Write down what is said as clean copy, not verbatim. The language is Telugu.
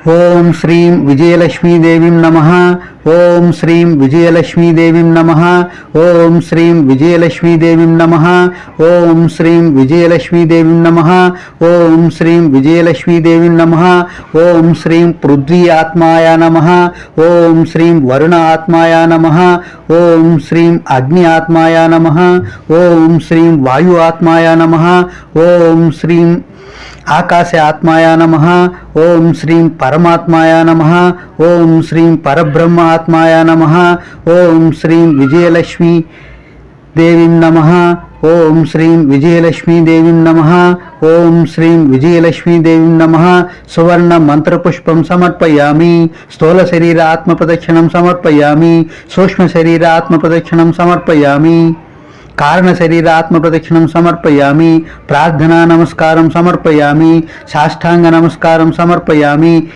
ఓం శ్రీం విజయలక్ష్మీదేవీం నమః. ఓం శ్రీం విజయలక్ష్మీదేవీం నమః. ఓం శ్రీం విజయలక్ష్మీదేవీం నమః. ఓం శ్రీం విజయలక్ష్మీదేవీం నమః. ఓం శ్రీం విజయలక్ష్మీదేవీం నమః. ఓం శ్రీం పృథ్వీ ఆత్మాయ నమః. ఓం శ్రీం వరుణ ఆత్మాయ నమః. ఓం శ్రీం అగ్ని ఆత్మాయ నమః. ఓం శ్రీం వాయు ఆత్మాయ నమః. ఓం శ్రీం ఆకాశ ఆత్మాయ నమః. ఓం శ్రీం పరమాత్మాయ నమః. ఓం శ్రీం పరబ్రహ్మ ఆత్మాయ నమః. ఓం శ్రీం విజయలక్ష్మీ దేవీం నమః. ఓం శ్రీం విజయలక్ష్మీదేవీం నమః. ఓం శ్రీం విజయలక్ష్మీదేవీం నమః. సువర్ణ మంత్రపుష్పం సమర్పయామి. స్థూల శరీర ఆత్మప్రదక్షిణం సమర్పయామి. సూక్ష్మ శరీర ఆత్మప్రదక్షిణం సమర్పయామి. కారణ శరీర ఆత్మప్రదక్షిణం సమర్పయామి. ప్రార్థనా నమస్కారం సమర్పయామి. సాష్టాంగ నమస్కారం సమర్పయామి.